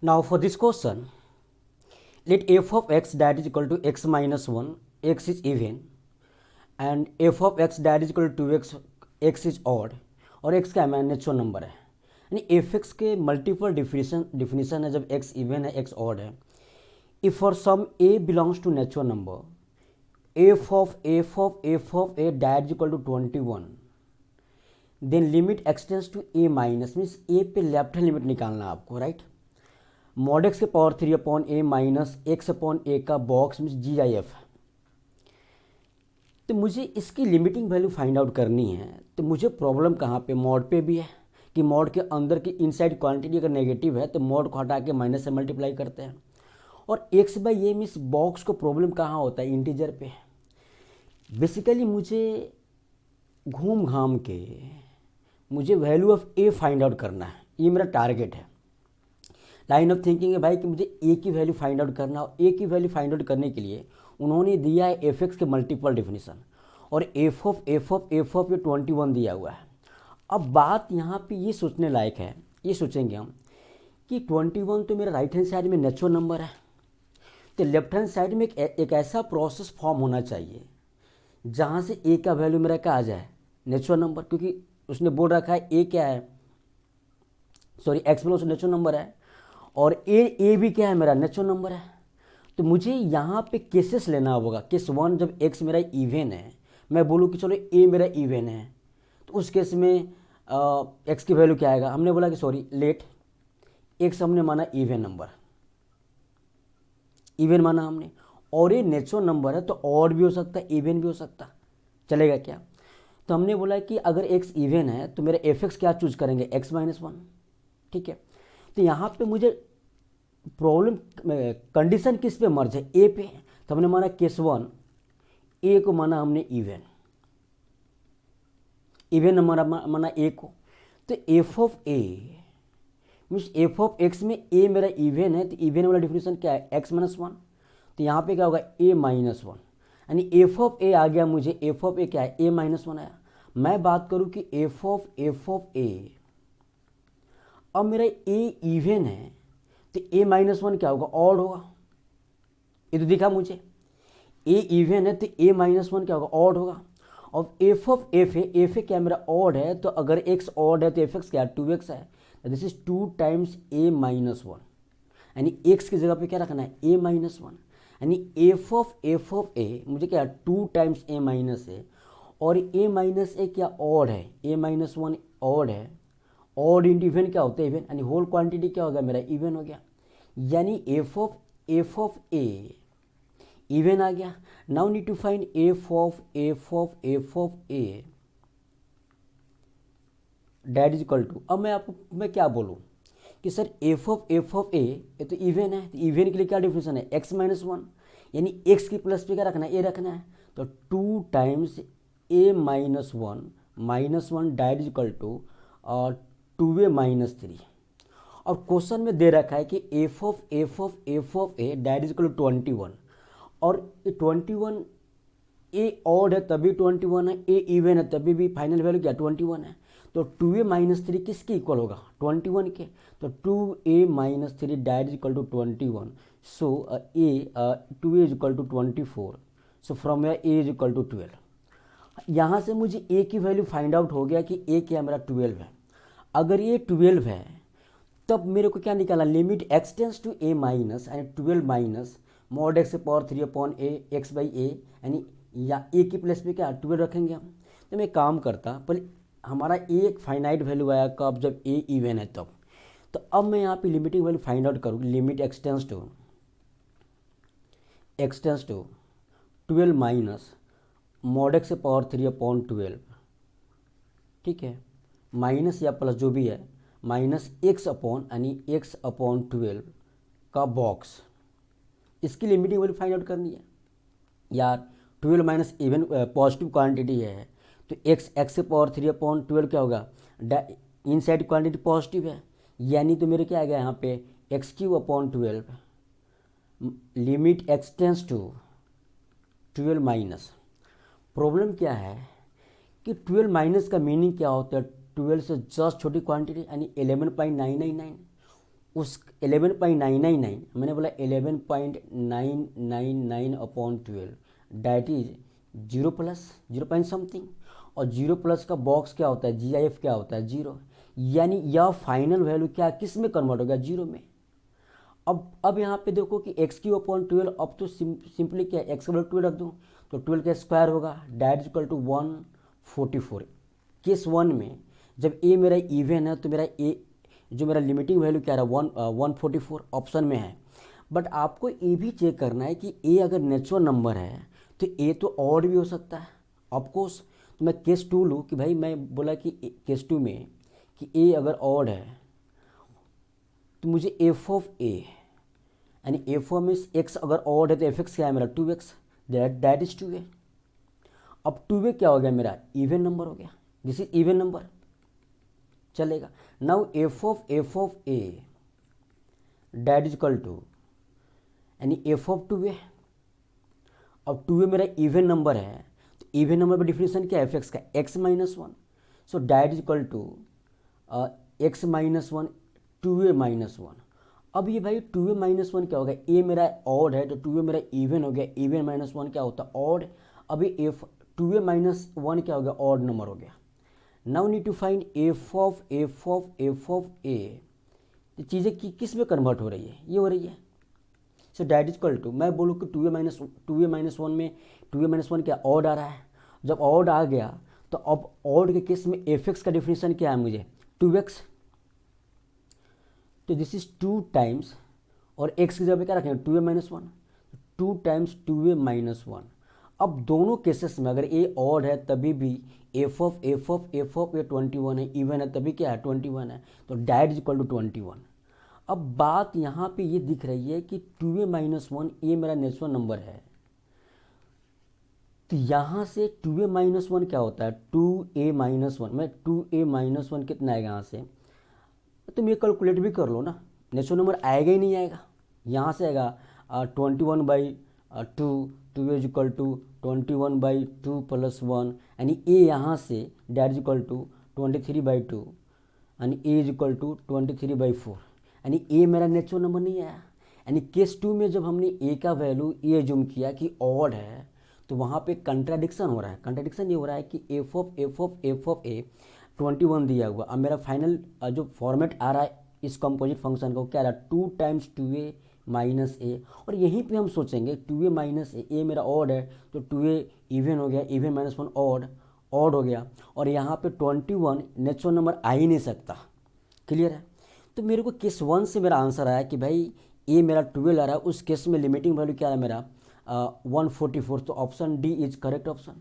Now for this question, let f of x that is equal to x minus 1, x is even, and f of x that is equal to 2x, x is odd, और x क्या है, natural number है। यानी F X के multiple definition है जब x even है, x odd है। If for some a belongs to natural number, f of a that is equal to 21, then limit extends to a minus, means a पे left hand limit निकालना आपको, right. Mod X के power 3 upon A minus X upon A का box means G I F. तो मुझे इसकी limiting value find out करनी है। तो मुझे प्रॉब्लम कहाँ पे, मॉड पे भी है कि मॉड के अंदर की इनसाइड क्वांटिटी अगर नेगेटिव है तो मॉड को हटा के माइनस से मल्टीप्लाई करते हैं, और x by A means box को प्रॉब्लम कहाँ होता है, इंटीजर पे। बेसिकली मुझे घूम घाम के मुझे value of A find out करना है, ये मेरा टारगेट है। लाइन ऑफ थिंकिंग है भाई कि मुझे ए की वैल्यू फाइंड आउट करना, और ए की वैल्यू फाइंड आउट करने के लिए उन्होंने दिया है एफ एक्स के मल्टीपल डिफिनीशन, और एफ ऑफ ये 21 दिया हुआ है। अब बात यहाँ पे ये सोचने लायक है, ये सोचेंगे हम कि 21 तो मेरा राइट हैंड साइड में नेचुरल नंबर है, तो लेफ्ट हैंड साइड में एक ऐसा प्रोसेस फॉर्म होना चाहिए जहाँ से ए का वैल्यू मेरा क्या आ जाए, नेचुरल नंबर, क्योंकि उसने बोल रखा है ए क्या है, sorry X belongs to natural number है, और ए भी क्या है, मेरा नेचुरल नंबर है। तो मुझे यहाँ पे केसेस लेना होगा। केस 1 जब एक्स मेरा इवन है, मैं बोलूँ कि चलो ए मेरा इवन है, तो उस केस में एक्स की वैल्यू क्या आएगा, हमने बोला कि सॉरी लेट एक्स हमने माना इवन नंबर, इवन माना हमने, और ये नेचुरल नंबर है तो ऑड भी हो सकता है, इवन भी हो सकता, चलेगा क्या। तो हमने बोला कि अगर एक्स इवन है तो मेरा एफ एक्स क्या चूज करेंगे, एक्स माइनस 1, ठीक है। तो यहाँ पे मुझे प्रॉब्लम कंडीशन किस पे मर्ज है, ए पे। तो हमने माना केस 1 ए को माना हमने इवन, इवन नंबर माना ए को। तो F of A means F of x में ए मेरा इवन है, तो इवन वाला डिफिनेशन क्या है, एक्स माइनस 1। तो यहाँ पे क्या होगा, ए माइनस 1, यानी एफ ऑफ ए आ गया मुझे, एफ ऑफ ए क्या है, ए माइनस 1 आया। मैं बात करूँ कि एफ ऑफ ए, अब मेरा ए इवन है तो ए माइनस 1 क्या होगा, ऑड होगा। ये तो दिखा मुझे, ए इवन है तो ए माइनस 1 क्या होगा, ऑड होगा। और एफ ऑफ एफ ए क्या मेरा ऑड है, तो अगर एक्स ऑड है तो एफ एक्स क्या 2x है, this is 2 times A minus 1, यानी एक्स की जगह पे क्या रखना है, ए माइनस 1, यानी एफ ऑफ ए मुझे क्या 2 टाइम्स ए माइनस ए, और ए माइनस ए क्या ऑड है, ए माइनस 1 ऑड है, ऑड इंटू इवन क्या होता है, इवन, यानी होल क्वांटिटी क्या हो गया मेरा, इवन हो गया। यानी एफ ऑफ ए इवन आ गया। Now need to find F of A that is equal to, अब मैं क्या बोलूँ कि सर एफ ऑफ ए ये तो इवन है, तो इवन के लिए क्या डिफिनेशन है, एक्स माइनस 1, यानी एक्स की प्लस पे क्या रखना है, ए रखना है। तो 2 times A minus 1 that is equal to 2a minus 3। और क्वेश्चन में दे रखा है कि F of A that is equal to 21, और 21 ए ऑड है तभी 21 है, ए इवन है तभी भी फाइनल वैल्यू क्या 21 है। तो 2a माइनस 3 किसके इक्वल होगा, 21 के। तो 2a minus 3 that is equal to 21, so A 2a is equal to 24, so from A is equal to 12। यहाँ से मुझे ए की वैल्यू फाइंड आउट हो गया कि ए क्या मेरा 12 है। अगर ये 12 है तब मेरे को क्या निकालना, limit expanse to a minus, यानी 12 minus mod x power 3 upon a x by a, यानी या ए की प्लेस पे क्या 12 रखेंगे हम। तो मैं काम करता, पर हमारा ए एक फाइनाइट वैल्यू आया कब, जब ए इवन है तब। तो अब मैं यहाँ पे लिमिटिंग वैल्यू फाइंड आउट करूँ, limit expanse to 12 minus mod x power 3 upon 12, ठीक है, माइनस या प्लस जो भी है, माइनस एक्स अपॉन यानी एक्स अपॉन 12 का बॉक्स, इसकी लिमिटिंग वैल्यू फाइंड आउट करनी है यार। 12 माइनस इवन पॉजिटिव क्वांटिटी है तो एक्स से पावर 3 अपॉन 12 क्या होगा, इन साइड क्वान्टिटी पॉजिटिव है, यानी तो मेरे क्या आ गया यहाँ पे X Q upon 12, limit expanse to 12 minus. Problem क्या है कि 12 माइनस का मीनिंग क्या होता है, 12 से जस्ट छोटी क्वांटिटी, यानी 11.999, उस 11.999 मैंने बोला 11.999 upon 12 that is 0 plus 0 point something, और 0 प्लस का बॉक्स क्या होता है, GIF क्या होता है, 0। यानी यह फाइनल वैल्यू क्या किस में कन्वर्ट हो गया, 0 में। अब यहाँ पे देखो कि x³ अपॉन 12, अब तो सिंपली क्या है, x का वैल्यू 12 रख दूँ तो 12 का स्क्वायर होगा, that is equal to 144। Case 1 में जब a मेरा इवन है तो मेरा a जो मेरा लिमिटिंग वैल्यू क्या रहा, 144 ऑप्शन में है। बट आपको ये भी चेक करना है कि a अगर नेचुरल नंबर है तो a तो ऑड भी हो सकता है ऑफकोर्स। तो मैं केस 2 लूँ कि भाई मैं बोला कि केस 2 में कि a अगर ऑड है तो मुझे f ऑफ a यानी एफ ऑफ में x अगर ऑड है तो fx क्या है मेरा 2x, दैट इज 2a। अब 2a क्या हो गया मेरा, इवन नंबर हो गया, दिस इज इवन नंबर, चलेगा। Now F of a that is equal to यानी एफ ऑफ 2a। अब 2a मेरा इवन नंबर है तो इवन नंबर पर डिफिनेशन क्या है fx का, x minus 1, so that is equal to x minus 1 2a minus 1। अब ये भाई 2a माइनस 1 क्या होगा, a मेरा ऑड है तो 2a मेरा इवन हो गया, इवन माइनस 1 क्या होता है ऑड। अभी एफ 2a माइनस 1 क्या हो गया, ऑड नंबर हो गया। Now need to find F of a। ये चीज़ें किस में कन्वर्ट हो रही है, ये हो रही है। So that is equal to मैं बोलूँ कि 2a माइनस 1 में 2a माइनस 1 क्या ऑड आ रहा है। जब ऑड आ गया तो अब ऑड के केस में fx का डिफिनेशन क्या है मुझे, 2x। तो दिस इज 2 टाइम्स और x की जगह क्या रखेंगे 2a minus 1, 2 times 2a minus 1। अब दोनों केसेस में अगर a ऑड है तभी भी एफ ऑफ a 21 है, इवन है तभी क्या है 21 है, तो डैट इज इक्वल टू 21। अब बात यहाँ पे ये दिख रही है कि 2a माइनस 1 a मेरा नेचुरल नंबर है, तो यहाँ से 2a माइनस 1 क्या होता है 2a माइनस 1, मैं 2a माइनस 1 कितना आएगा यहाँ से, तुम ये कैलकुलेट भी कर लो ना, नेचुरल नंबर आएगा ही नहीं आएगा, यहाँ से आएगा 21/2, 2 इज इक्वल टू 21/2 प्लस 1, यानी a यहाँ say that is equal to 23/2 यानी a इज इक्वल टू 23/4, यानी a मेरा नेचुरल नंबर नहीं आया। यानी केस 2 में जब हमने a का वैल्यू ये एज्यूम किया कि ऑड है तो वहाँ पे कंट्राडिक्शन हो रहा है। कंट्राडिक्शन ये हो रहा है कि एफ ऑफ a 21 दिया हुआ, अब मेरा फाइनल जो फॉर्मेट आ रहा है इस कंपोजिट फंक्शन को क्या आ रहा है 2 टाइम्स 2a माइनस a, और यहीं पे हम सोचेंगे 2a माइनस a मेरा ऑड है तो 2a इवन हो गया, इवन माइनस 1 ऑड हो गया, और यहाँ पे 21 नेचुरल नंबर आ ही नहीं सकता, क्लियर है। तो मेरे को केस 1 से मेरा आंसर आया कि भाई a मेरा 12 आ रहा है, उस केस में लिमिटिंग वैल्यू क्या है मेरा 144, तो option D is correct option.